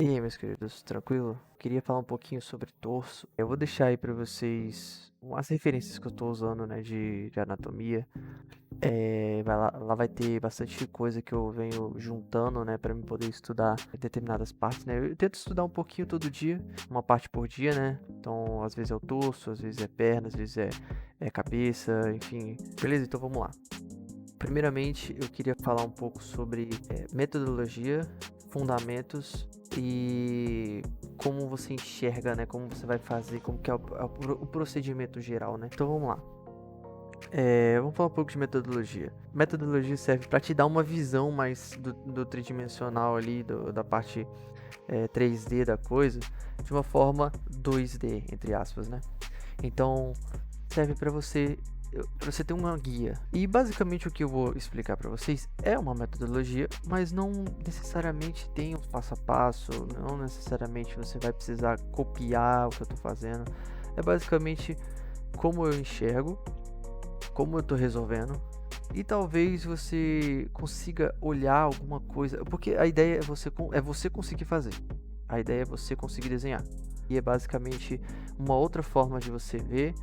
E aí, meus queridos, tranquilo? Queria falar um pouquinho sobre torso. Eu vou deixar aí pra vocês umas referências que eu tô usando, né, de anatomia. Lá vai ter bastante coisa que eu venho juntando, né, pra me poder estudar determinadas partes, né. Eu tento estudar um pouquinho todo dia, uma parte por dia, né. Então, às vezes é o torso, às vezes é perna, às vezes é cabeça, enfim. Beleza? Então vamos lá. Primeiramente, eu queria falar um pouco sobre metodologia, fundamentos e como você enxerga, né? Como você vai fazer, como que é o procedimento geral, né? Então vamos lá. Vamos falar um pouco de metodologia. Metodologia serve para te dar uma visão mais do tridimensional ali, da parte 3D da coisa, de uma forma 2D, entre aspas, né? Então, serve para você ter uma guia. E basicamente o que eu vou explicar para vocês é uma metodologia, mas não necessariamente tem um passo a passo, não necessariamente você vai precisar copiar o que eu estou fazendo. É basicamente como eu enxergo, como eu estou resolvendo. E talvez você consiga olhar alguma coisa, porque a ideia é você conseguir fazer. A ideia é você conseguir desenhar. E é basicamente uma outra forma de você ver,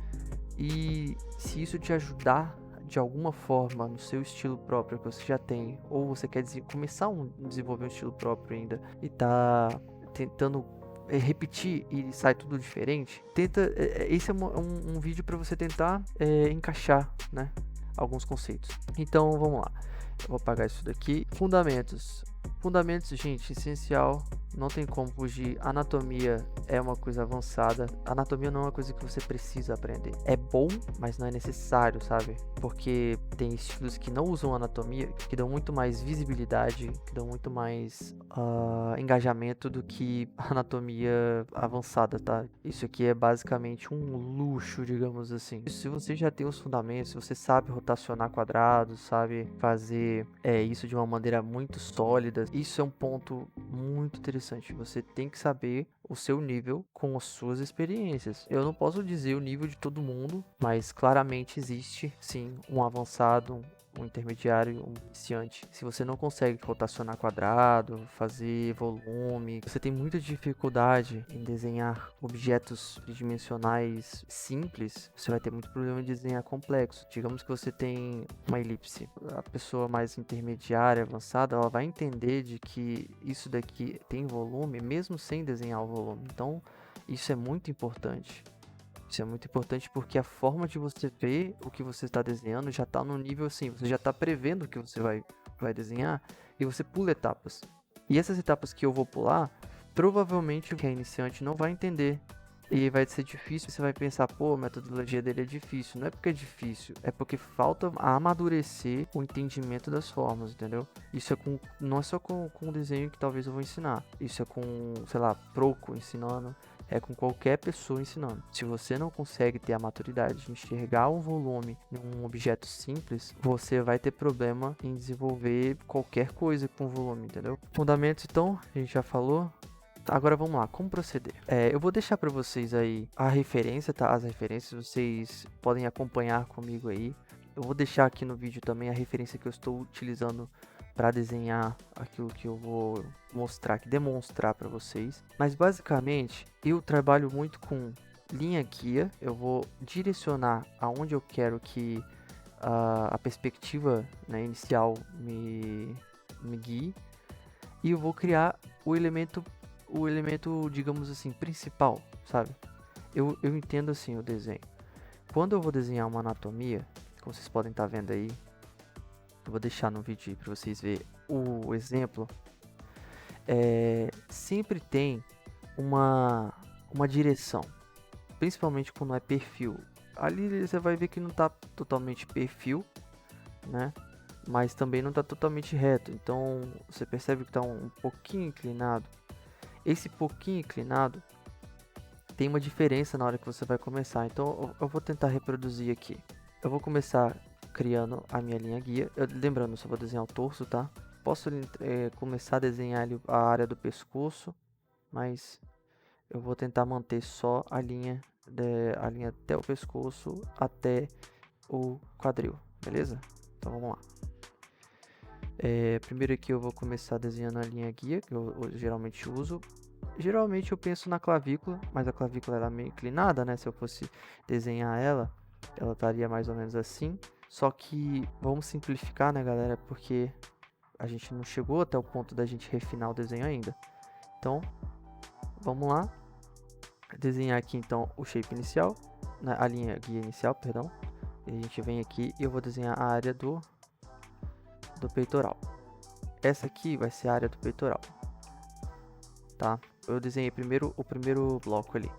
e se isso te ajudar de alguma forma no seu estilo próprio que você já tem, ou você quer começar a desenvolver um estilo próprio ainda e tá tentando repetir e sai tudo diferente, esse é um vídeo para você tentar encaixar, né, alguns conceitos. Então vamos lá, eu vou apagar isso daqui. Fundamentos, gente, essencial, não tem como fugir. Anatomia é uma coisa avançada. Anatomia não é uma coisa que você precisa aprender. É bom, mas não é necessário, sabe? Porque tem estilos que não usam anatomia, que dão muito mais visibilidade, que dão muito mais engajamento do que anatomia avançada, tá? Isso aqui é basicamente um luxo, digamos assim. Se você já tem os fundamentos, se você sabe rotacionar quadrados, sabe fazer isso de uma maneira muito sólida, isso é um ponto muito interessante. Você tem que saber o seu nível com as suas experiências. Eu não posso dizer o nível de todo mundo, mas claramente existe sim um avançado, um intermediário, um iniciante. Se você não consegue rotacionar quadrado, fazer volume, você tem muita dificuldade em desenhar objetos tridimensionais simples, você vai ter muito problema em desenhar complexo. Digamos que você tem uma elipse. A pessoa mais intermediária, avançada, ela vai entender de que isso daqui tem volume, mesmo sem desenhar o volume. Então, isso é muito importante. Isso é muito importante porque a forma de você ver o que você está desenhando já está no nível assim, você já está prevendo o que você vai desenhar e você pula etapas. E essas etapas que eu vou pular, provavelmente o que é iniciante não vai entender. E vai ser difícil, você vai pensar, pô, a metodologia dele é difícil. Não é porque é difícil, é porque falta amadurecer o entendimento das formas, entendeu? Isso é não é só com o desenho que talvez eu vou ensinar. Isso é com, sei lá, Proco ensinando, é com qualquer pessoa ensinando. Se você não consegue ter a maturidade de enxergar um volume em um objeto simples, você vai ter problema em desenvolver qualquer coisa com volume, entendeu? Fundamentos, então, a gente já falou. Agora vamos lá, como proceder? Eu vou deixar para vocês aí a referência, tá? As referências vocês podem acompanhar comigo aí. Eu vou deixar aqui no vídeo também a referência que eu estou utilizando para desenhar aquilo que eu vou mostrar aqui, demonstrar para vocês. Mas basicamente, eu trabalho muito com linha guia. Eu vou direcionar aonde eu quero que a perspectiva, né, inicial me guie. E eu vou criar o elemento, digamos assim, principal, sabe? Eu entendo assim o desenho. Quando eu vou desenhar uma anatomia, como vocês podem estar vendo aí, eu vou deixar no vídeo para vocês verem o exemplo. Sempre tem uma direção, principalmente quando é perfil. Ali você vai ver que não está totalmente perfil, né? Mas também não está totalmente reto. Então você percebe que está um pouquinho inclinado. Esse pouquinho inclinado tem uma diferença na hora que você vai começar. Então eu vou tentar reproduzir aqui. Eu vou começar criando a minha linha guia. Lembrando, só vou desenhar o torso, tá? Posso começar a desenhar ali a área do pescoço, mas eu vou tentar manter só a linha até o pescoço, até o quadril, beleza? Então vamos lá. Primeiro aqui eu vou começar desenhando a linha guia, que eu geralmente uso. Geralmente eu penso na clavícula, mas a clavícula ela é meio inclinada, né? Se eu fosse desenhar ela, ela estaria mais ou menos assim. Só que vamos simplificar, né, galera? Porque a gente não chegou até o ponto da gente refinar o desenho ainda. Então, vamos lá. Desenhar aqui então o shape inicial, né, a linha guia inicial, perdão. E a gente vem aqui e eu vou desenhar a área do peitoral. Essa aqui vai ser a área do peitoral, tá? Eu desenhei primeiro o primeiro bloco ali.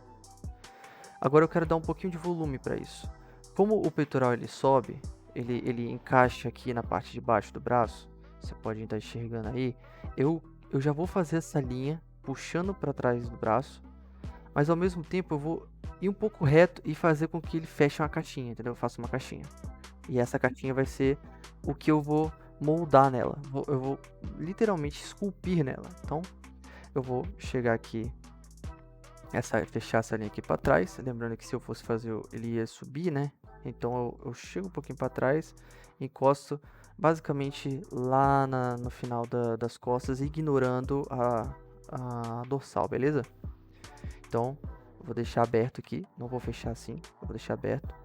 Agora eu quero dar um pouquinho de volume para isso. Como o peitoral ele sobe, ele encaixa aqui na parte de baixo do braço, você pode estar enxergando aí, eu já vou fazer essa linha puxando para trás do braço, mas ao mesmo tempo eu vou ir um pouco reto e fazer com que ele feche uma caixinha, entendeu? Eu faço uma caixinha. E essa caixinha vai ser o que eu vou moldar nela. Eu vou literalmente esculpir nela. Então, eu vou chegar aqui, fechar essa linha aqui para trás. Lembrando que se eu fosse fazer, ele ia subir, né? Então, eu chego um pouquinho para trás, encosto basicamente lá no final das costas, ignorando a dorsal, beleza? Então, eu vou deixar aberto aqui, não vou fechar assim, eu vou deixar aberto.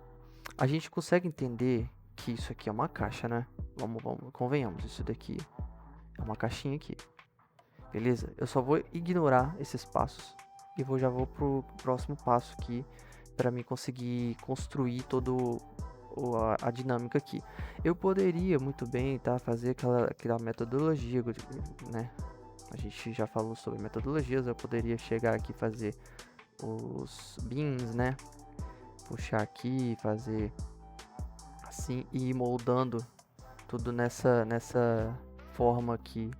A gente consegue entender que isso aqui é uma caixa, né? Vamos, convenhamos, isso daqui é uma caixinha aqui. Beleza? Eu só vou ignorar esses passos e já vou pro próximo passo aqui para mim conseguir construir todo a dinâmica aqui. Eu poderia muito bem, tá, fazer aquela metodologia, né? A gente já falou sobre metodologias, eu poderia chegar aqui e fazer os beans, né? Puxar aqui, fazer assim e ir moldando tudo nessa forma aqui.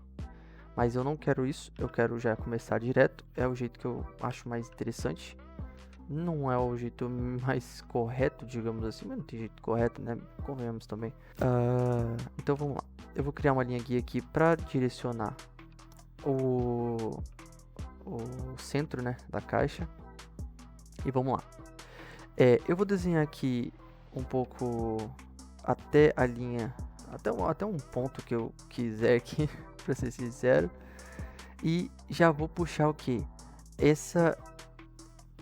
Mas eu não quero isso, eu quero já começar direto. É o jeito que eu acho mais interessante. Não é o jeito mais correto, digamos assim, mas não tem jeito correto, né? Convenhamos também. Então vamos lá. Eu vou criar uma linha guia aqui para direcionar o centro, né, da caixa. E vamos lá. Eu vou desenhar aqui um pouco até a linha, até um ponto que eu quiser aqui, pra ser sincero. E já vou puxar o que? Essa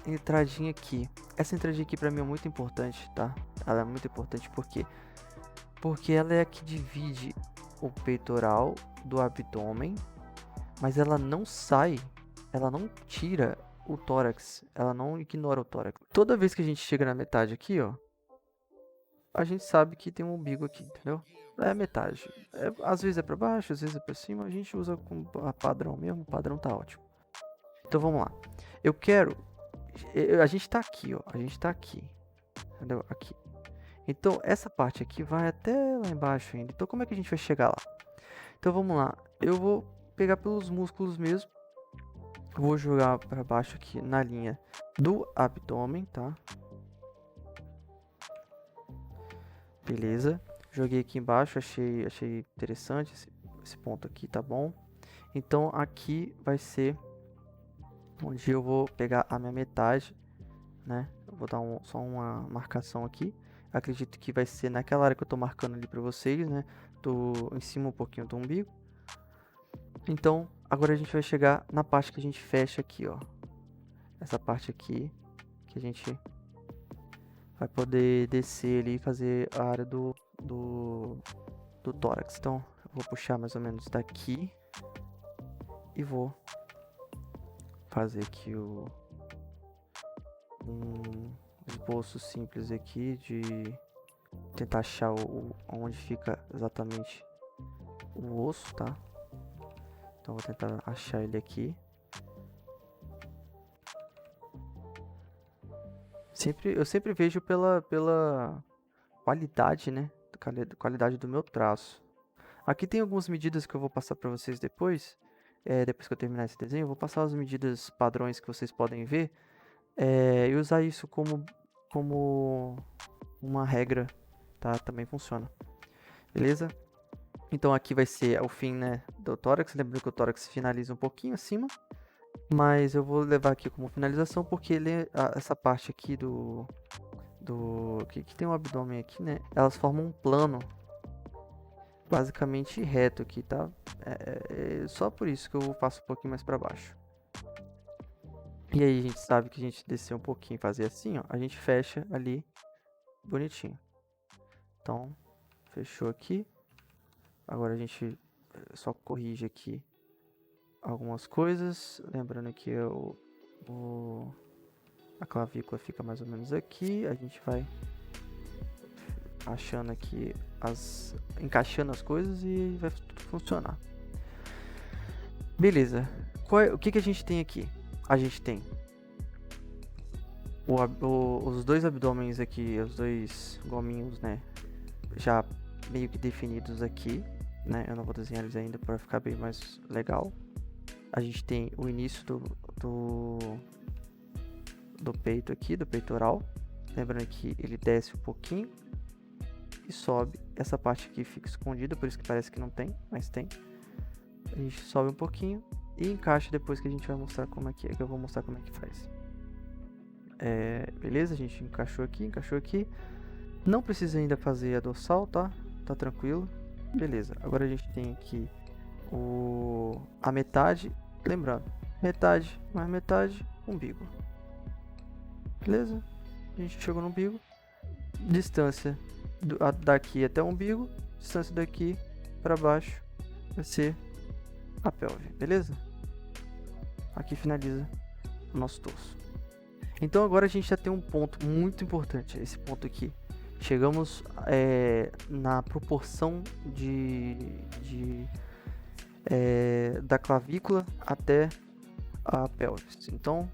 entradinha aqui. Essa entradinha aqui pra mim é muito importante, tá? Ela é muito importante porque ela é a que divide o peitoral do abdômen, mas ela não tira o tórax, ela não ignora o tórax. Toda vez que a gente chega na metade aqui, ó, a gente sabe que tem um umbigo aqui, entendeu? É a metade. Às vezes é pra baixo, às vezes é pra cima, a gente usa como padrão mesmo, o padrão tá ótimo. Então vamos lá. Eu quero... A gente tá aqui, ó, a gente tá aqui, entendeu? Aqui. Então essa parte aqui vai até lá embaixo ainda. Então como é que a gente vai chegar lá? Então vamos lá. Eu vou pegar pelos músculos mesmo. Vou jogar para baixo aqui na linha do abdômen, tá? Beleza. Joguei aqui embaixo, achei interessante esse ponto aqui, tá bom? Então aqui vai ser onde eu vou pegar a minha metade, né? Eu vou dar só uma marcação aqui. Acredito que vai ser naquela área que eu tô marcando ali para vocês, né? Em cima um pouquinho do umbigo. Então, agora a gente vai chegar na parte que a gente fecha aqui, ó. Essa parte aqui, que a gente vai poder descer ali e fazer a área do tórax. Então, eu vou puxar mais ou menos daqui e vou fazer aqui um esboço simples aqui de tentar achar onde fica exatamente o osso, tá? Então vou tentar achar ele aqui. Eu sempre vejo pela qualidade, né? Qualidade do meu traço. Aqui tem algumas medidas que eu vou passar para vocês depois. Depois que eu terminar esse desenho, eu vou passar as medidas padrões que vocês podem ver. E usar isso como uma regra, tá? Também funciona. Beleza? Então aqui vai ser o fim, né, do tórax. Lembrando que o tórax finaliza um pouquinho acima. Mas eu vou levar aqui como finalização porque essa parte aqui que tem um abdômen aqui, né? Elas formam um plano basicamente reto aqui, tá? Só por isso que eu faço um pouquinho mais para baixo. E aí a gente sabe que a gente descer um pouquinho e fazer assim, ó, a gente fecha ali bonitinho. Então, fechou aqui. Agora a gente só corrige aqui algumas coisas. Lembrando que a clavícula fica mais ou menos aqui. A gente vai achando aqui, encaixando as coisas e vai tudo funcionar. Beleza. O que a gente tem aqui? A gente tem os dois abdômenes aqui, os dois gominhos, né? Já meio que definidos aqui, né? Eu não vou desenhar eles ainda para ficar bem mais legal. A gente tem o início do peito aqui, do peitoral. Lembrando que ele desce um pouquinho e sobe. Essa parte aqui fica escondida, por isso que parece que não tem, mas tem. A gente sobe um pouquinho e encaixa depois que a gente vai mostrar como é que é, que eu vou mostrar como é que faz. Beleza, a gente encaixou aqui. Não precisa ainda fazer a dorsal, tá? Tá tranquilo. Beleza, agora a gente tem aqui a metade, lembrando, metade mais metade, umbigo. Beleza? A gente chegou no umbigo. Distância daqui até o umbigo, distância daqui para baixo vai ser a pelve, beleza? Aqui finaliza o nosso torso. Então agora a gente já tem um ponto muito importante, esse ponto aqui. Chegamos na proporção da clavícula até a pelvis. Então,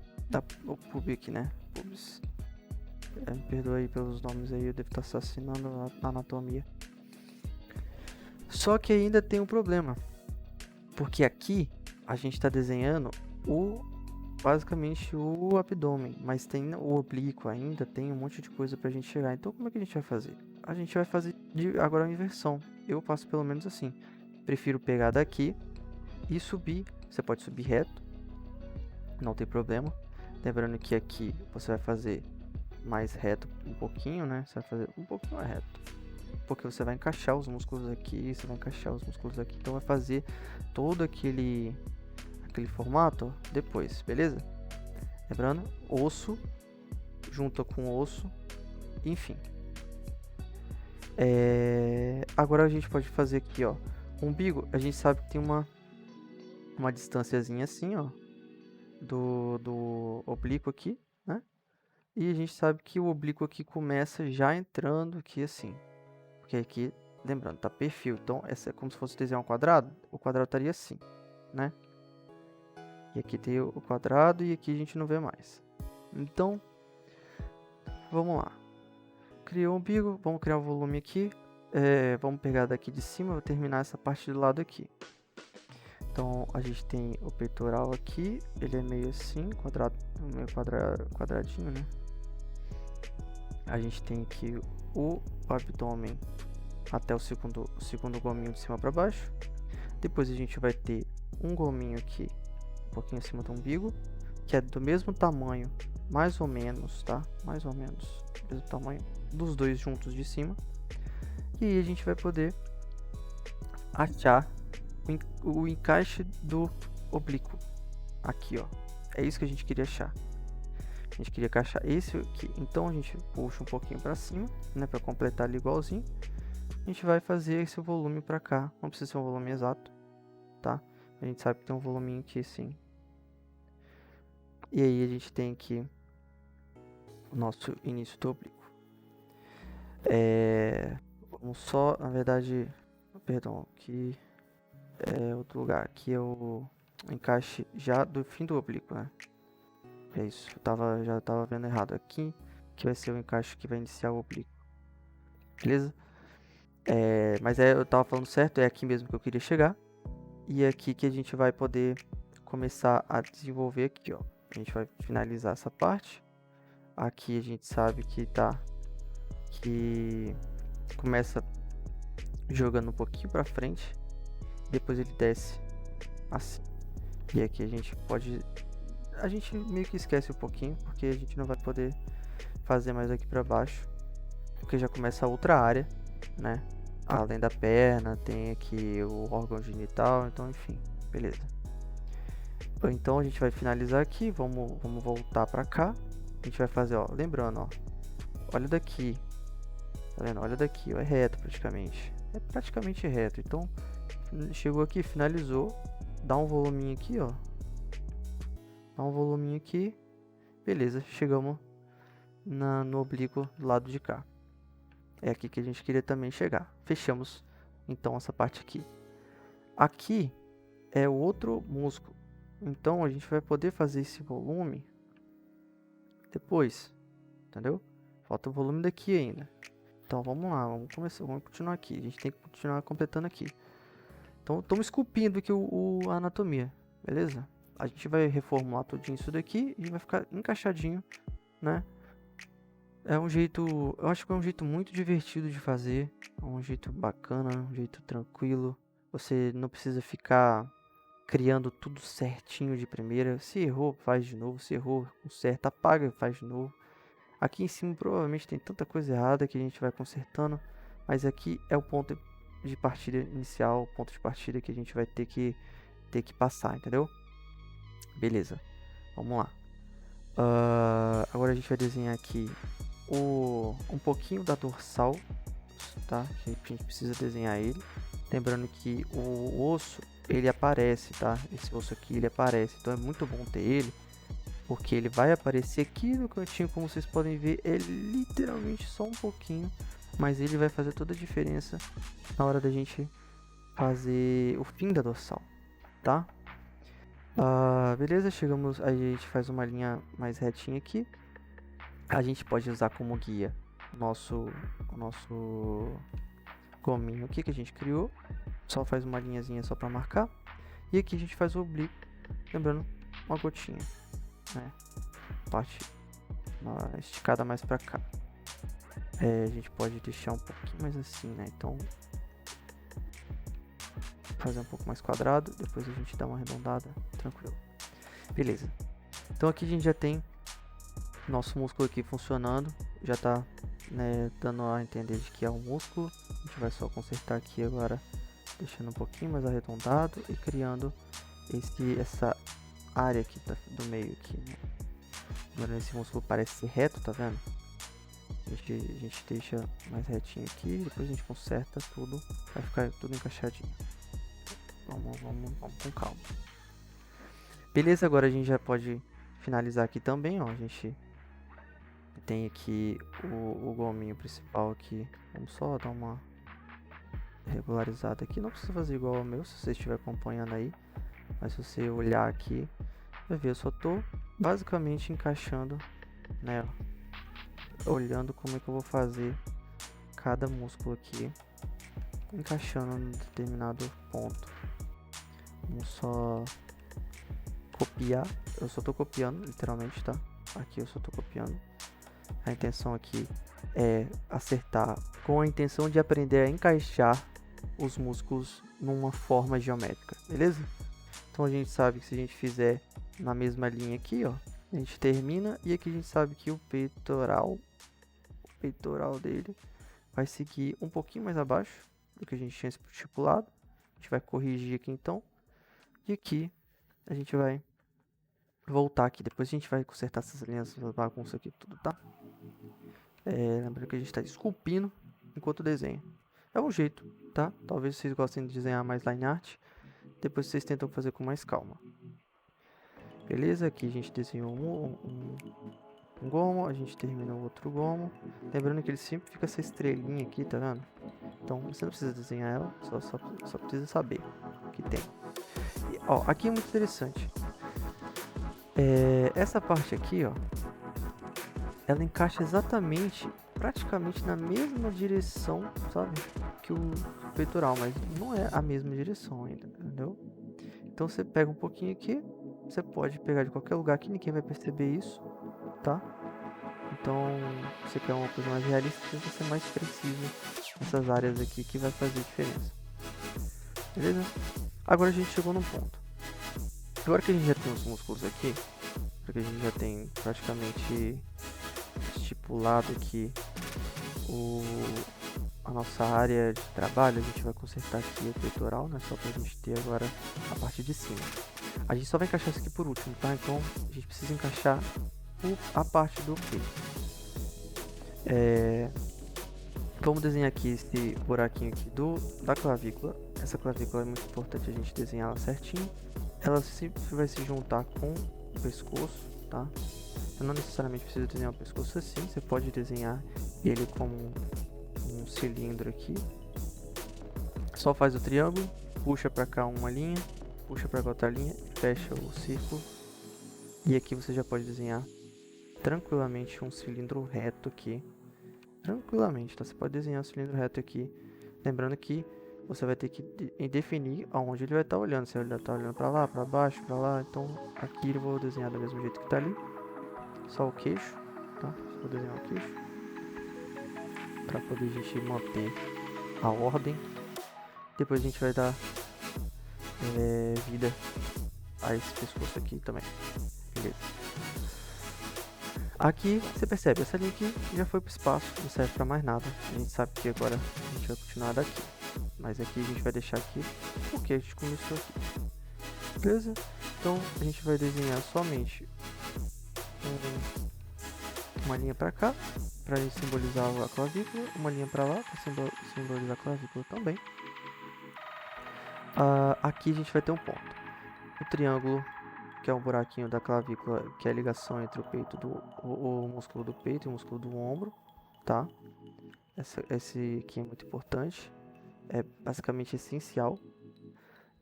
o pub aqui, né? Pubis. Me perdoa aí pelos nomes aí, eu devo estar assassinando a anatomia. Só que ainda tem um problema. Porque aqui a gente está desenhando basicamente o abdômen, mas tem o oblíquo ainda, tem um monte de coisa pra gente chegar. Então como é que a gente vai fazer? A gente vai fazer agora a inversão. Eu faço pelo menos assim. Prefiro pegar daqui e subir. Você pode subir reto, não tem problema. Lembrando que aqui você vai fazer mais reto um pouquinho, né? Você vai fazer um pouquinho mais reto, porque você vai encaixar os músculos aqui, então vai fazer todo aquele formato depois, beleza? Lembrando, osso junto com osso, enfim. Agora a gente pode fazer aqui, ó, umbigo. A gente sabe que tem uma distânciazinha assim, ó, do oblíquo aqui, né? E a gente sabe que o oblíquo aqui começa já entrando aqui assim, porque aqui, lembrando, tá perfil. Então essa é como se fosse desenhar um quadrado. O quadrado estaria assim, né? E aqui tem o quadrado e aqui a gente não vê mais. Então, vamos lá. Criou o umbigo, vamos criar o volume aqui. Vamos pegar daqui de cima, vou terminar essa parte do lado aqui. Então, a gente tem o peitoral aqui, ele é meio assim, meio quadradinho, né? A gente tem aqui o abdômen até o segundo gominho de cima para baixo. Depois a gente vai ter um gominho aqui um pouquinho acima do umbigo, que é do mesmo tamanho, mais ou menos, tá? Mais ou menos, mesmo tamanho dos dois juntos de cima. E aí a gente vai poder achar o encaixe do oblíquo aqui, ó. É isso que a gente queria achar. A gente queria encaixar esse aqui. Então a gente puxa um pouquinho para cima, né, para completar ali igualzinho. A gente vai fazer esse volume para cá. Não precisa ser um volume exato, tá? A gente sabe que tem um voluminho aqui assim. E aí a gente tem aqui o nosso início do oblíquo. Vamos só, na verdade, perdão, aqui é outro lugar. Aqui é o encaixe já do fim do oblíquo, né? É isso, já tava vendo errado aqui, que vai ser o encaixe que vai iniciar o oblíquo. Beleza? Mas eu tava falando certo, é aqui mesmo que eu queria chegar. E é aqui que a gente vai poder começar a desenvolver aqui, ó. A gente vai finalizar essa parte. Aqui a gente sabe que começa jogando um pouquinho pra frente. Depois ele desce assim. E aqui a gente meio que esquece um pouquinho, porque a gente não vai poder fazer mais aqui pra baixo, porque já começa outra área, né? Além da perna, tem aqui o órgão genital, então enfim, beleza. Então a gente vai finalizar aqui, vamos voltar pra cá. A gente vai fazer, ó, lembrando, ó, olha daqui, tá vendo? Olha daqui, ó, é reto praticamente. É praticamente reto. Então, chegou aqui, finalizou. Dá um voluminho aqui, ó. Dá um voluminho aqui. Beleza, chegamos no oblíquo do lado de cá. É aqui que a gente queria também chegar. Fechamos, então, essa parte aqui. Aqui é o outro músculo. Então, a gente vai poder fazer esse volume depois, entendeu? Falta o volume daqui ainda. Então, vamos lá, vamos começar, vamos continuar aqui. A gente tem que continuar completando aqui. Então, estamos esculpindo aqui a anatomia, beleza? A gente vai reformular tudinho isso daqui e vai ficar encaixadinho, né? É um jeito, eu acho que é um jeito muito divertido de fazer, é um jeito bacana, um jeito tranquilo. Você não precisa ficar criando tudo certinho de primeira. Se errou, faz de novo. Se errou, conserta, apaga, faz de novo. Aqui em cima provavelmente tem tanta coisa errada que a gente vai consertando, mas aqui é o ponto de partida inicial, o ponto de partida que a gente vai ter que passar, entendeu? Beleza, vamos lá. Agora a gente vai desenhar aqui um pouquinho da dorsal, tá? Que a gente precisa desenhar ele. Lembrando que o osso, ele aparece, tá? Esse osso aqui, ele aparece. Então é muito bom ter ele, porque ele vai aparecer aqui no cantinho, como vocês podem ver. É literalmente só um pouquinho, mas ele vai fazer toda a diferença na hora da gente fazer o fim da dorsal, tá? Beleza, chegamos, a gente faz uma linha mais retinha aqui. A gente pode usar como guia o nosso gominho aqui que a gente criou. Só faz uma linhazinha só para marcar. E aqui a gente faz o oblíquo, lembrando, uma gotinha, né? Parte esticada mais para cá. A gente pode deixar um pouquinho mais assim, né? Então, fazer um pouco mais quadrado, depois a gente dá uma arredondada, tranquilo. Beleza. Então aqui a gente já tem nosso músculo aqui funcionando, já tá, né, dando a entender de que é um músculo. A gente vai só consertar aqui agora, deixando um pouquinho mais arredondado e criando essa área aqui do meio aqui, né? Agora esse músculo parece ser reto, tá vendo? A gente deixa mais retinho aqui, depois a gente conserta tudo, vai ficar tudo encaixadinho. Vamos com calma. Beleza, agora a gente já pode finalizar aqui também, ó. A gente tem aqui o gominho principal aqui. Vamos só dar uma regularizada aqui. Não precisa fazer igual ao meu, se você estiver acompanhando aí. Mas se você olhar aqui, vai ver, eu só tô basicamente encaixando, né? Olhando como é que eu vou fazer cada músculo aqui, encaixando em determinado ponto. Vamos só copiar. Eu só tô copiando, literalmente, tá? Aqui eu só tô copiando. A intenção aqui é acertar com a intenção de aprender a encaixar os músculos numa forma geométrica, beleza? Então a gente sabe que se a gente fizer na mesma linha aqui, ó, a gente termina, e aqui a gente sabe que o peitoral dele vai seguir um pouquinho mais abaixo do que a gente tinha estipulado. A gente vai corrigir aqui então, e aqui a gente vai voltar aqui. Depois a gente vai consertar essas linhas, essas bagunças aqui tudo, tá? Lembrando que a gente está esculpindo enquanto desenha. É um jeito, tá? Talvez vocês gostem de desenhar mais line art. Depois vocês tentam fazer com mais calma. Beleza? Aqui a gente desenhou um gomo, a gente termina o outro gomo. Lembrando que ele sempre fica essa estrelinha aqui, tá vendo? Então você não precisa desenhar ela, só precisa saber que tem. E, ó, aqui é muito interessante. Essa parte aqui, ó, ela encaixa exatamente, praticamente na mesma direção, sabe, que o peitoral, mas não é a mesma direção ainda, entendeu? Então você pega um pouquinho aqui, você pode pegar de qualquer lugar que ninguém vai perceber isso, tá? Então, se você quer uma coisa mais realista, precisa ser mais preciso nessas áreas aqui que vai fazer diferença. Beleza? Agora a gente chegou num ponto. Agora que a gente já tem os músculos aqui, porque a gente já tem praticamente estipulado aqui a nossa área de trabalho, a gente vai consertar aqui o peitoral, né? Só pra gente ter agora a parte de cima. A gente só vai encaixar isso aqui por último, tá? Então a gente precisa encaixar a parte do peito. Vamos desenhar aqui esse buraquinho aqui da clavícula. Essa clavícula é muito importante a gente desenhar ela certinho. Ela sempre vai se juntar com o pescoço, tá? Você não necessariamente precisa desenhar o pescoço assim, você pode desenhar ele como um cilindro aqui. Só faz o triângulo, puxa pra cá uma linha, puxa pra cá outra linha, fecha o círculo. E aqui você já pode desenhar tranquilamente um cilindro reto aqui. Tranquilamente, tá? Você pode desenhar um cilindro reto aqui. Lembrando que você vai ter que definir aonde ele vai estar olhando. Se ele vai estar olhando para lá, para baixo, para lá. Então aqui eu vou desenhar do mesmo jeito que tá ali. Só o queixo, tá? Só vou desenhar o queixo. Para poder a gente manter a ordem. Depois a gente vai dar vida a esse pescoço aqui também. Beleza. Aqui você percebe, essa linha aqui já foi pro espaço, não serve para mais nada. A gente sabe que agora a gente vai continuar daqui. Mas aqui a gente vai deixar aqui porque a gente começou aqui. Beleza? Então a gente vai desenhar somente uma linha para cá, para simbolizar a clavícula, uma linha para lá, para simbolizar a clavícula também. Aqui a gente vai ter um ponto. O triângulo, que é um buraquinho da clavícula, que é a ligação entre o peito o músculo do peito e o músculo do ombro, tá? Esse aqui é muito importante, é basicamente essencial.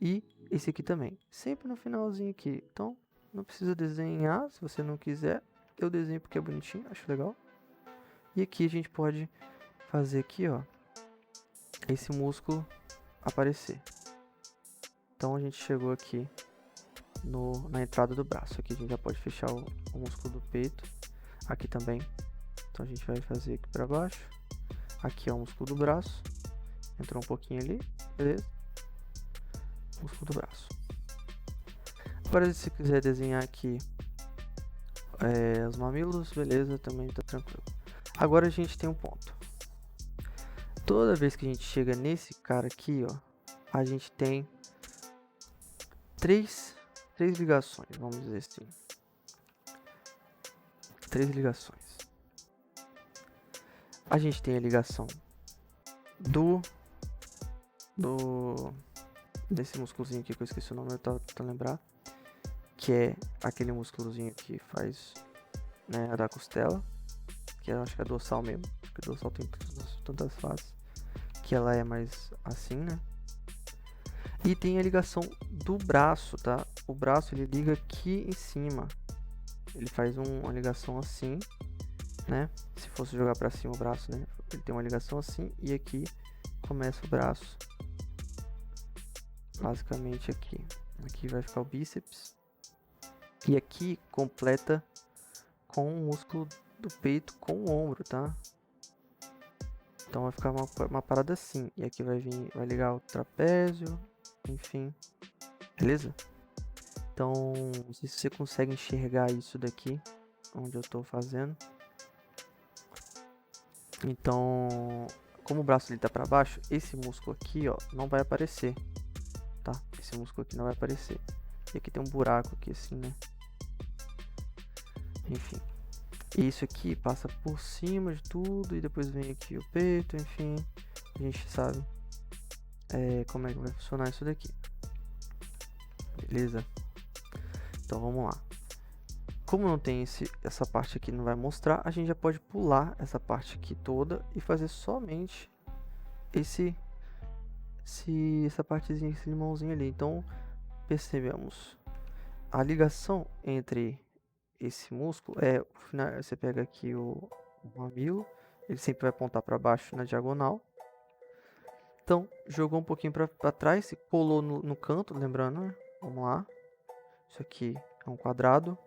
E esse aqui também, sempre no finalzinho aqui. Então, não precisa desenhar, se você não quiser. Eu desenho porque é bonitinho, acho legal. E aqui a gente pode fazer aqui, ó, esse músculo aparecer. Então a gente chegou aqui na entrada do braço. Aqui a gente já pode fechar o músculo do peito. Aqui também. Então a gente vai fazer aqui para baixo. Aqui é o músculo do braço. Entrou um pouquinho ali, beleza? Músculo do braço. Agora se quiser desenhar aqui os mamilos, beleza, também tá tranquilo. Agora a gente tem um ponto. Toda vez que a gente chega nesse cara aqui, ó, a gente tem três ligações, vamos dizer assim. 3 ligações. A gente tem a ligação desse músculozinho aqui que eu esqueci o nome, eu tava tentando lembrar, que é aquele músculozinho que faz, né, a da costela, que eu acho que é dorsal mesmo, porque o dorsal tem tantas faces, que ela é mais assim, né? E tem a ligação do braço, tá? O braço ele liga aqui em cima, ele faz uma ligação assim, né? Se fosse jogar para cima o braço, né? Ele tem uma ligação assim e aqui começa o braço. Basicamente aqui. Aqui vai ficar o bíceps. E aqui completa com o músculo do peito com o ombro, tá? Então vai ficar uma parada assim. E aqui vai ligar o trapézio, enfim. Beleza? Então, não sei se você consegue enxergar isso daqui, onde eu tô fazendo. Então, como o braço ele tá para baixo, esse músculo aqui, ó, não vai aparecer, tá? Esse músculo aqui não vai aparecer. E aqui tem um buraco aqui assim, né? Enfim. Isso aqui passa por cima de tudo e depois vem aqui o peito, enfim. A gente sabe como é que vai funcionar isso daqui. Beleza? Então vamos lá. Como não tem essa parte aqui, não vai mostrar, a gente já pode pular essa parte aqui toda e fazer somente essa partezinha, esse limãozinho ali. Então percebemos a ligação entre esse músculo você pega aqui o mamilo, ele sempre vai apontar para baixo na diagonal. Então jogou um pouquinho para trás, se colou no canto, lembrando, né? Vamos lá. Isso aqui é um quadrado.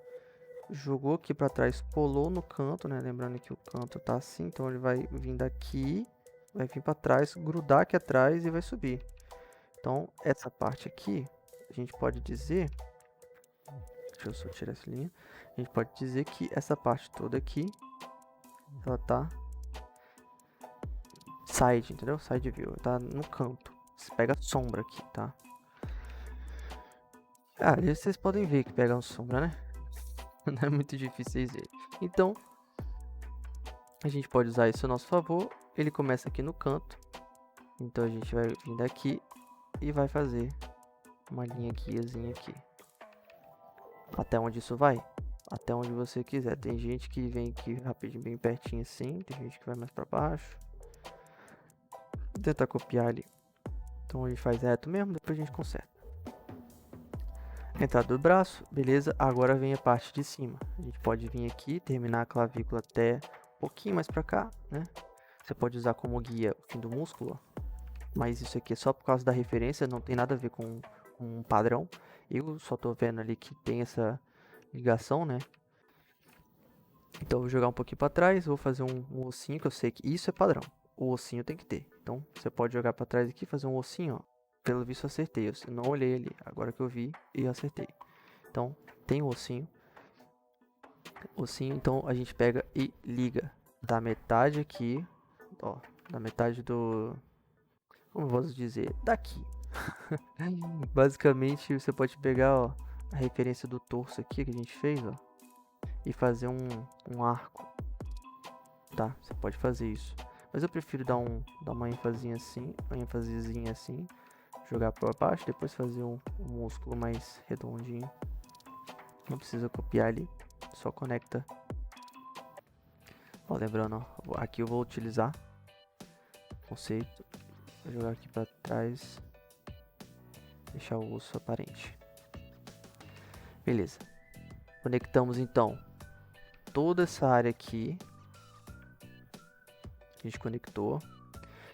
Jogou aqui para trás, colou no canto, né? Lembrando que o canto tá assim, então ele vai vir daqui, vai vir para trás, grudar aqui atrás e vai subir. Então essa parte aqui, a gente pode dizer, deixa eu só tirar essa linha, a gente pode dizer que essa parte toda aqui, ela tá side, entendeu? Side view, tá no canto. Você pega a sombra aqui, tá? Ali vocês podem ver que pega um sombra, né? Não é muito difícil vocês verem. Então, a gente pode usar isso a nosso favor. Ele começa aqui no canto. Então a gente vai vir daqui e vai fazer uma linha guiazinha aqui. Até onde isso vai? Até onde você quiser. Tem gente que vem aqui rapidinho, bem pertinho assim. Tem gente que vai mais pra baixo. Vou tentar copiar ali. Então a gente faz reto mesmo, depois a gente conserta. Entrada do braço, beleza. Agora vem a parte de cima. A gente pode vir aqui, terminar a clavícula até um pouquinho mais pra cá, né? Você pode usar como guia o fim do músculo, ó. Mas isso aqui é só por causa da referência, não tem nada a ver com um padrão. Eu só tô vendo ali que tem essa ligação, né? Então eu vou jogar um pouquinho pra trás, vou fazer um ossinho, que eu sei que isso é padrão. O ossinho tem que ter. Então você pode jogar pra trás aqui, fazer um ossinho, ó. Pelo visto eu acertei, eu não olhei ali, agora que eu vi e acertei. Então tem o ossinho. Ossinho, então a gente pega e liga da metade aqui, ó, da metade do... Como vamos dizer? Daqui. Basicamente você pode pegar, ó, a referência do torso aqui que a gente fez, ó, e fazer um arco, tá? Você pode fazer isso. Mas eu prefiro dar uma ênfasezinha assim, uma ênfasezinha assim, jogar para baixo, depois fazer um músculo mais redondinho. Não precisa copiar ali, só conecta. Ó, lembrando, ó, aqui eu vou utilizar conceito, vou jogar aqui para trás, deixar o osso aparente. Beleza. Conectamos então toda essa área aqui. A gente conectou.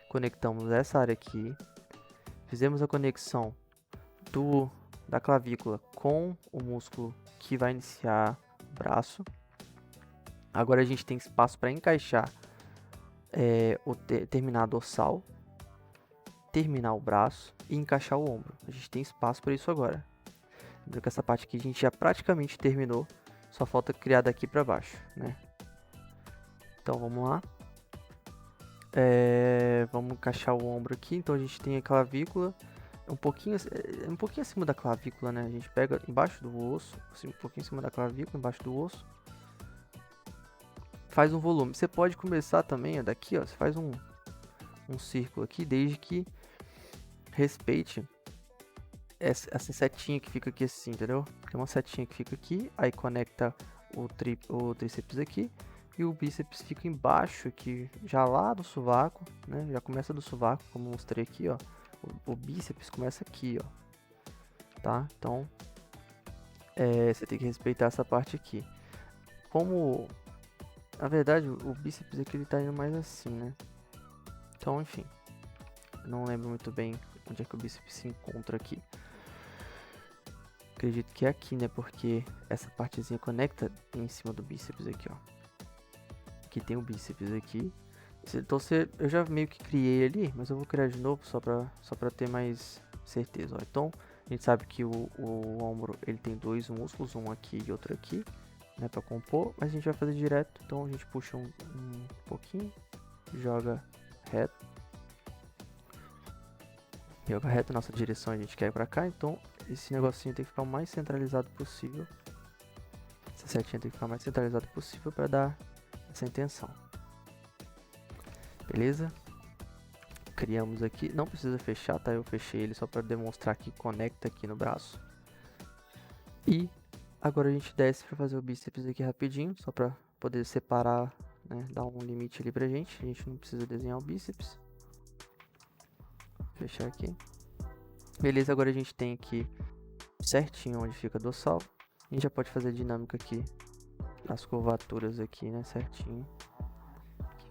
Conectamos essa área aqui. Fizemos a conexão da clavícula com o músculo que vai iniciar o braço. Agora a gente tem espaço para encaixar terminar a dorsal, terminar o braço e encaixar o ombro. A gente tem espaço para isso agora. Lembra que essa parte aqui a gente já praticamente terminou. Só falta criar daqui para baixo, né? Então vamos lá. Vamos encaixar o ombro aqui. Então a gente tem a clavícula um pouquinho acima da clavícula, né? A gente pega embaixo do osso, assim, um pouquinho acima da clavícula, embaixo do osso. Faz um volume. Você pode começar também, ó, daqui, ó, você faz um círculo aqui, desde que respeite essa setinha que fica aqui assim, entendeu? Tem uma setinha que fica aqui, aí conecta o tríceps aqui. E o bíceps fica embaixo aqui, já lá do sovaco, né? Já começa do sovaco, como mostrei aqui, ó. O bíceps começa aqui, ó. Tá? Então, você tem que respeitar essa parte aqui. Como, na verdade, o bíceps aqui ele tá indo mais assim, né? Então, enfim. Não lembro muito bem onde é que o bíceps se encontra aqui. Acredito que é aqui, né? Porque essa partezinha conecta em cima do bíceps aqui, ó. Aqui tem o bíceps aqui. Então eu já meio que criei ali, mas eu vou criar de novo só pra ter mais certeza. Ó. Então a gente sabe que o ombro ele tem dois músculos, um aqui e outro aqui, né, para compor. Mas a gente vai fazer direto, então a gente puxa um pouquinho, joga reto. Joga reto, nossa direção a gente quer ir pra cá, então esse negocinho tem que ficar o mais centralizado possível. Essa setinha tem que ficar o mais centralizado possível para dar essa intenção. Beleza? Criamos aqui, não precisa fechar, tá? Eu fechei ele só para demonstrar que conecta aqui no braço. E agora a gente desce para fazer o bíceps aqui rapidinho, só para poder separar, né? Dar um limite ali pra gente. A gente não precisa desenhar o bíceps. Fechar aqui. Beleza, agora a gente tem aqui certinho onde fica a dorsal. A gente já pode fazer a dinâmica aqui nas curvaturas aqui, né? Certinho.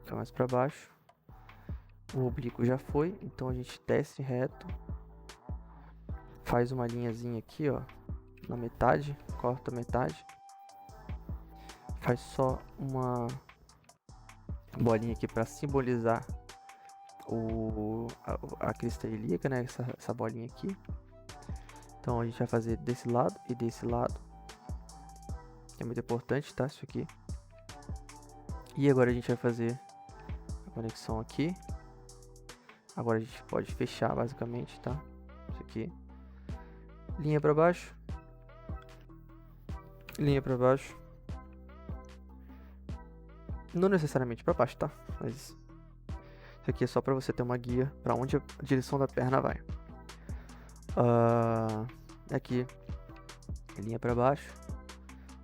Fica mais para baixo. O oblíquo já foi, então a gente desce reto, faz uma linhazinha aqui, ó, na metade, corta a metade, faz só uma bolinha aqui para simbolizar a crista ilíaca, né, essa bolinha aqui. Então a gente vai fazer desse lado e desse lado, é muito importante, tá, isso aqui. E agora a gente vai fazer a conexão aqui. Agora a gente pode fechar basicamente, tá? Isso aqui. Linha para baixo, linha pra baixo. Não necessariamente pra baixo, tá? Mas isso aqui é só pra você ter uma guia pra onde a direção da perna vai. Aqui, linha pra baixo.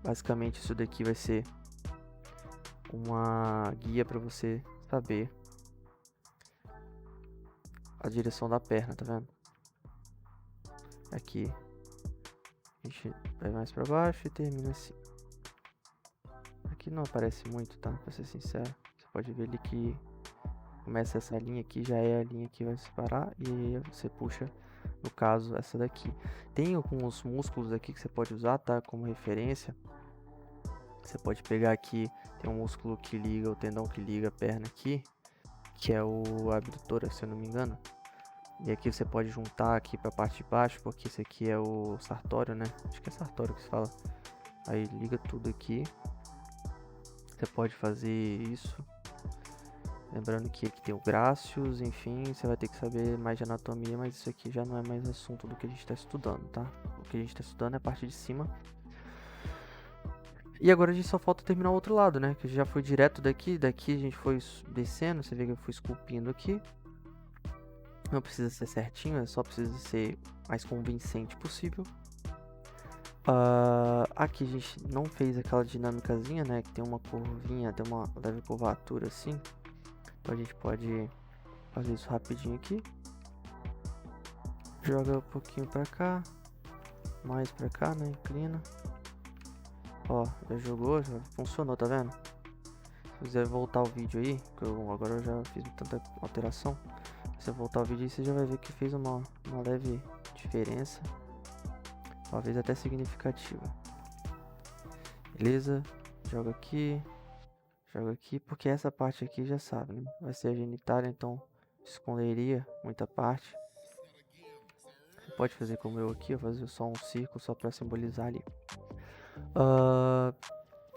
Basicamente isso daqui vai ser uma guia pra você saber a direção da perna, tá vendo? Aqui a gente vai mais pra baixo e termina assim. Aqui não aparece muito, tá? Pra ser sincero. Você pode ver ali que começa essa linha aqui, já é a linha que vai separar. E aí você puxa, no caso, essa daqui. Tem alguns músculos aqui que você pode usar, tá? Como referência. Você pode pegar aqui, tem um músculo que liga, o tendão que liga a perna aqui, que é o abdutor, se eu não me engano. E aqui você pode juntar aqui pra parte de baixo, porque esse aqui é o sartório, né? Acho que é sartório que se fala. Aí liga tudo aqui. Você pode fazer isso. Lembrando que aqui tem o Grácios, enfim, você vai ter que saber mais de anatomia, mas isso aqui já não é mais assunto do que a gente está estudando, tá? O que a gente está estudando é a parte de cima. E agora a gente só falta terminar o outro lado, né? Que já foi direto daqui a gente foi descendo, você vê que eu fui esculpindo aqui. Não precisa ser certinho, só precisa ser mais convincente possível. Aqui a gente não fez aquela dinâmicazinha, né? Que tem uma curvinha, tem uma leve curvatura assim. Então a gente pode fazer isso rapidinho aqui. Joga um pouquinho pra cá. Mais pra cá, né? Inclina. Ó, já jogou, já funcionou, tá vendo? Se quiser voltar o vídeo aí, que agora eu já fiz tanta alteração. Se você voltar o vídeo aí, você já vai ver que fez uma leve diferença. Talvez até significativa. Beleza? Joga aqui, porque essa parte aqui já sabe, né? Vai ser a genitália, então esconderia muita parte. Você pode fazer como eu aqui, fazer só um círculo só para simbolizar ali.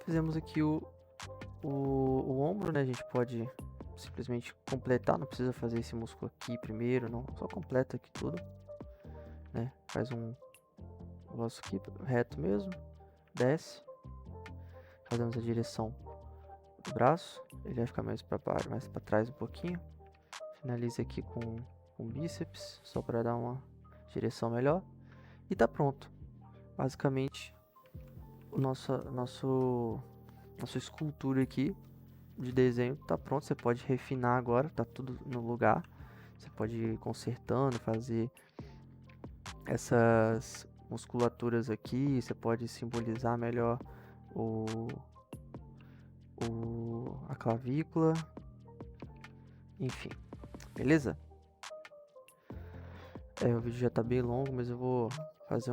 Fizemos aqui o ombro, né? A gente pode simplesmente completar, não precisa fazer esse músculo aqui primeiro, não. Só completa aqui tudo, né? Faz um negócio aqui reto mesmo, desce. Fazemos a direção do braço, ele vai ficar mais para trás um pouquinho. Finaliza aqui com bíceps, só para dar uma direção melhor. E tá pronto. Basicamente, nossa escultura aqui de desenho tá pronto. Você pode refinar agora, tá tudo no lugar. Você pode ir consertando, fazer essas musculaturas aqui. Você pode simbolizar melhor a clavícula. Enfim, beleza? O vídeo já tá bem longo, mas eu vou fazer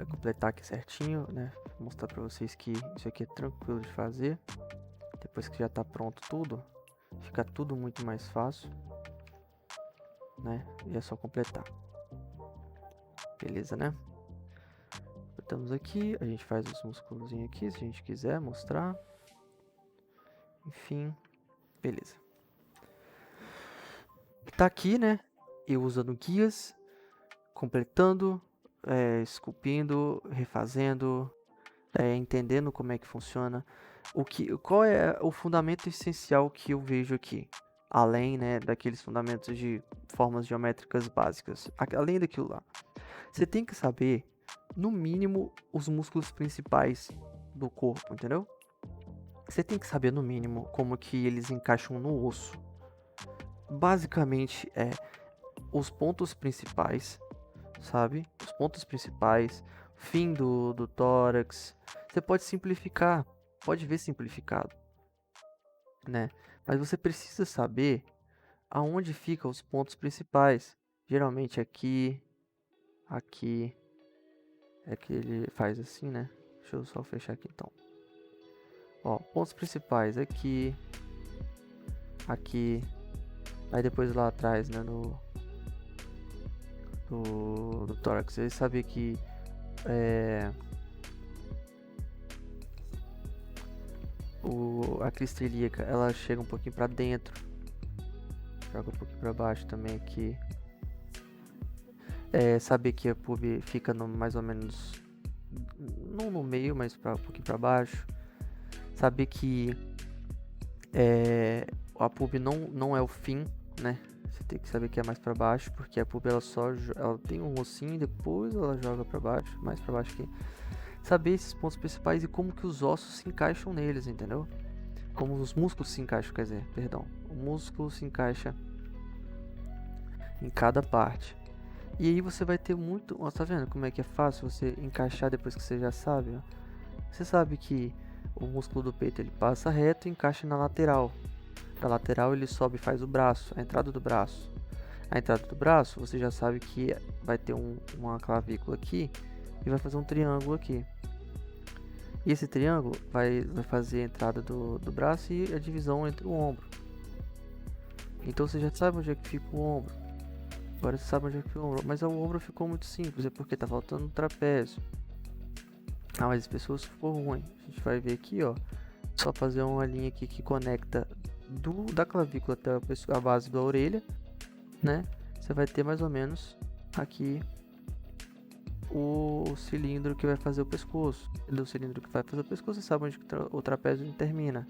completar aqui certinho, né? Mostrar pra vocês que isso aqui é tranquilo de fazer. Depois que já tá pronto tudo, fica tudo muito mais fácil, né? E é só completar. Beleza, né? Completamos aqui, a gente faz os músculos aqui, se a gente quiser mostrar. Enfim, beleza. Tá aqui, né? Eu usando guias, completando, esculpindo, refazendo, entendendo como é que funciona. Qual é o fundamento essencial que eu vejo aqui? Além, né, daqueles fundamentos de formas geométricas básicas. Além daquilo lá. Você tem que saber, no mínimo, os músculos principais do corpo, entendeu? Você tem que saber, no mínimo, como que eles encaixam no osso. Basicamente, os pontos principais, sabe? Os pontos principais, fim do tórax. Você pode simplificar, pode ver simplificado, né? Mas você precisa saber aonde ficam os pontos principais. Geralmente aqui, é que ele faz assim, né? Deixa eu só fechar aqui então. Ó, pontos principais aqui, aí depois lá atrás, né, do tórax. Você sabe que a crista ilíaca, ela chega um pouquinho pra dentro, joga um pouquinho pra baixo também aqui. Saber que a pub fica mais ou menos, não no meio, mas um pouquinho para baixo. Saber que a pub não é o fim, né? Você tem que saber que é mais para baixo, porque a pub ela tem um ossinho e depois ela joga para baixo, mais para baixo aqui. Saber esses pontos principais e como que os ossos se encaixam neles, entendeu? Como os músculos se encaixam, quer dizer, perdão. O músculo se encaixa em cada parte. E aí você vai ter muito... Ó, tá vendo como é que é fácil você encaixar depois que você já sabe? Ó? Você sabe que o músculo do peito ele passa reto e encaixa na lateral. Da lateral ele sobe e faz o braço, a entrada do braço. A entrada do braço você já sabe que vai ter uma clavícula aqui e vai fazer um triângulo aqui. E esse triângulo vai fazer a entrada do braço e a divisão entre o ombro. Então você já sabe onde é que fica o ombro. Agora você sabe onde é que fica o ombro. Mas o ombro ficou muito simples, é porque tá faltando um trapézio. Ah, mas as pessoas ficou ruim. A gente vai ver aqui, ó. Só fazer uma linha aqui que conecta da clavícula até a base da orelha, né? Você vai ter mais ou menos aqui o cilindro que vai fazer o pescoço. Do cilindro que vai fazer o pescoço, você sabe onde o trapézio termina.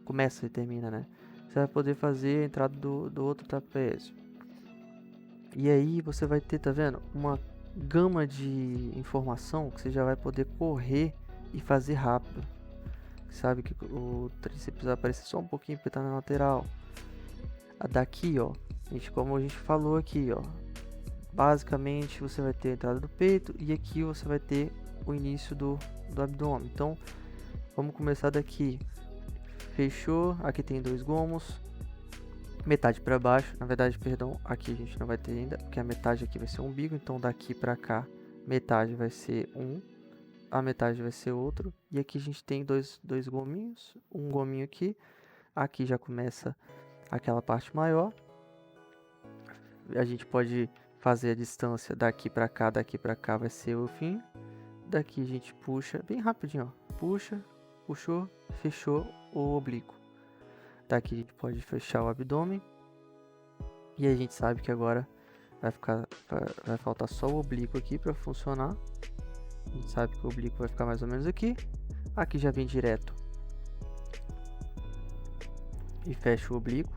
Começa e termina, né? Você vai poder fazer a entrada do outro trapézio. E aí você vai ter, tá vendo? Uma gama de informação que você já vai poder correr e fazer rápido. Sabe que o tríceps vai aparecer só um pouquinho porque tá na lateral. A daqui, ó, gente, como a gente falou aqui, ó, basicamente você vai ter a entrada do peito e aqui você vai ter o início do abdômen. Então, vamos começar daqui. Fechou, aqui tem 2 gomos, metade para baixo, na verdade, perdão, aqui a gente não vai ter ainda, porque a metade aqui vai ser o umbigo, então daqui para cá, metade vai ser a metade vai ser outro, e aqui a gente tem dois gominhos, um gominho aqui já começa aquela parte maior, a gente pode fazer a distância daqui para cá vai ser o fim, daqui a gente puxa, bem rapidinho, ó, puxa, puxou, fechou o oblíquo. Daqui a gente pode fechar o abdômen. E a gente sabe que agora vai faltar só o oblíquo aqui para funcionar. A gente sabe que o oblíquo vai ficar mais ou menos aqui. Aqui já vem direto e fecha o oblíquo.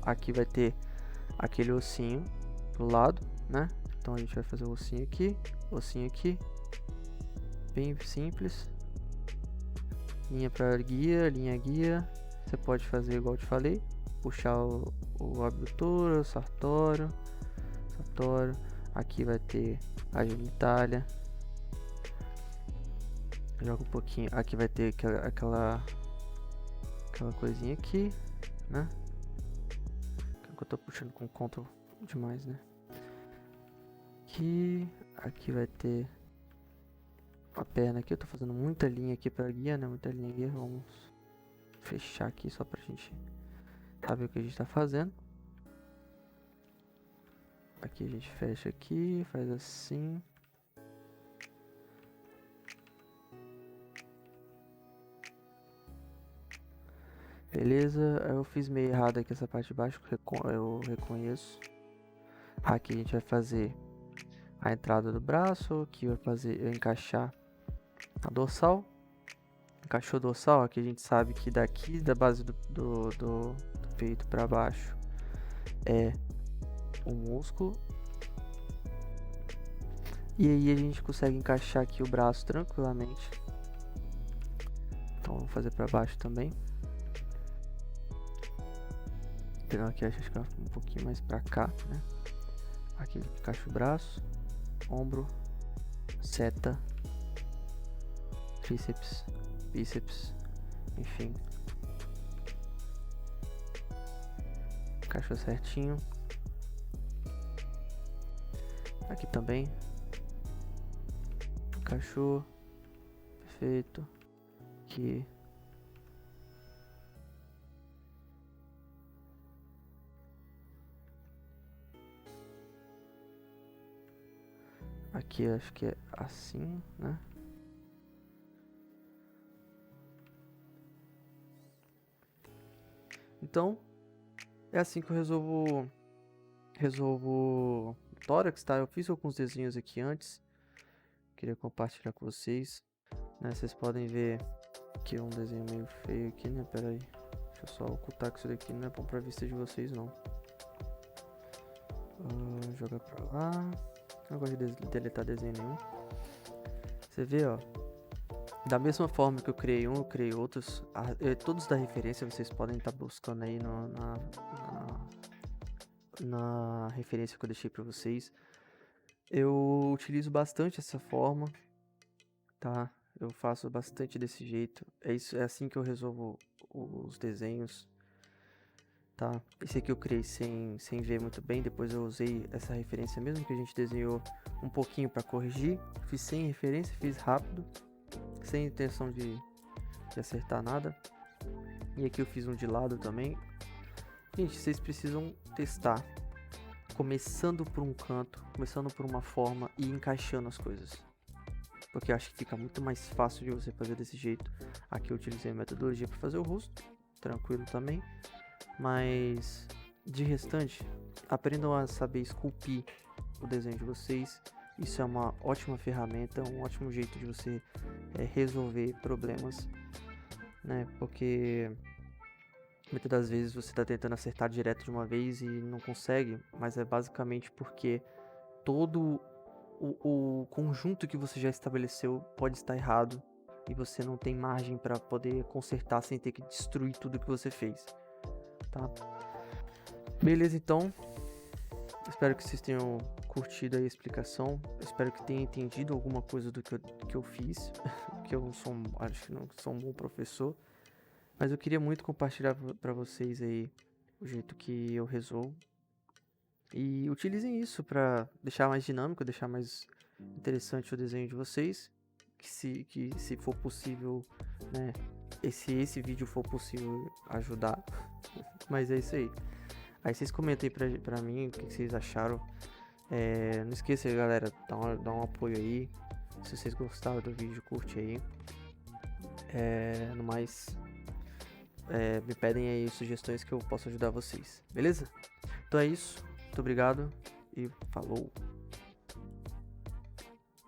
Aqui vai ter aquele ossinho do lado, né? Então a gente vai fazer o ossinho aqui, bem simples. Linha para guia, linha guia. Você pode fazer igual eu te falei, puxar o abdutor, o sartório. Aqui vai ter a genitália. Joga um pouquinho. Aqui vai ter aquela coisinha aqui, né? Que eu tô puxando com Ctrl demais, né? Aqui vai ter a perna aqui. Eu tô fazendo muita linha aqui pra guia, né? Muita linha guia. Vamos fechar aqui só pra gente saber o que a gente tá fazendo. Aqui a gente fecha aqui, faz assim. Beleza, eu fiz meio errado aqui essa parte de baixo, eu reconheço. Aqui a gente vai fazer a entrada do braço, aqui vai fazer eu encaixar a dorsal. Encaixou o dorsal, aqui a gente sabe que daqui da base do peito para baixo é o músculo. E aí a gente consegue encaixar aqui o braço tranquilamente. Então vamos fazer para baixo também. Pegando aqui, acho que vai um pouquinho mais para cá, né? Aqui encaixa o braço, ombro, seta, tríceps, bíceps, enfim. Encaixou certinho. Aqui também. Encaixou. Perfeito. Aqui. Aqui acho que é assim, né? Então, é assim que eu resolvo tórax, tá? Eu fiz alguns desenhos aqui antes. Queria compartilhar com vocês, né? Vocês podem ver que é um desenho meio feio aqui, né? Pera aí. Deixa eu só ocultar que isso daqui não é bom pra vista de vocês, não. Jogar pra lá. Não gosto de deletar desenho nenhum. Você vê, ó. Da mesma forma que eu criei um, eu criei outros. Todos da referência vocês podem estar buscando aí na referência que eu deixei pra vocês. Eu utilizo bastante essa forma, tá? Eu faço bastante desse jeito. É assim que eu resolvo os desenhos, tá? Esse aqui eu criei sem ver muito bem. Depois eu usei essa referência mesmo que a gente desenhou um pouquinho para corrigir. Fiz sem referência, fiz rápido, sem intenção de acertar nada. E aqui eu fiz um de lado também. Gente, vocês precisam testar, começando por um canto, começando por uma forma e encaixando as coisas. Porque eu acho que fica muito mais fácil de você fazer desse jeito. Aqui eu utilizei a metodologia para fazer o rosto, tranquilo também. Mas de restante, aprendam a saber esculpir o desenho de vocês. Isso é uma ótima ferramenta, um ótimo jeito de você resolver problemas, né? Porque muitas das vezes você está tentando acertar direto de uma vez e não consegue, mas é basicamente porque todo o conjunto que você já estabeleceu pode estar errado e você não tem margem para poder consertar sem ter que destruir tudo que você fez, tá? Beleza, então. Espero que vocês tenham curtido aí a explicação. Espero que tenham entendido alguma coisa do que eu fiz, que eu não sou, acho que não sou um bom professor, mas eu queria muito compartilhar para vocês aí o jeito que eu resolvo. E utilizem isso para deixar mais dinâmico, deixar mais interessante o desenho de vocês. Que se for possível, né? Esse vídeo for possível ajudar. Mas é isso aí. Aí vocês comentem aí pra mim o que vocês acharam. Não esqueça, galera, dá um apoio aí. Se vocês gostaram do vídeo, curte aí. No mais, me pedem aí sugestões que eu posso ajudar vocês. Beleza? Então é isso. Muito obrigado e falou!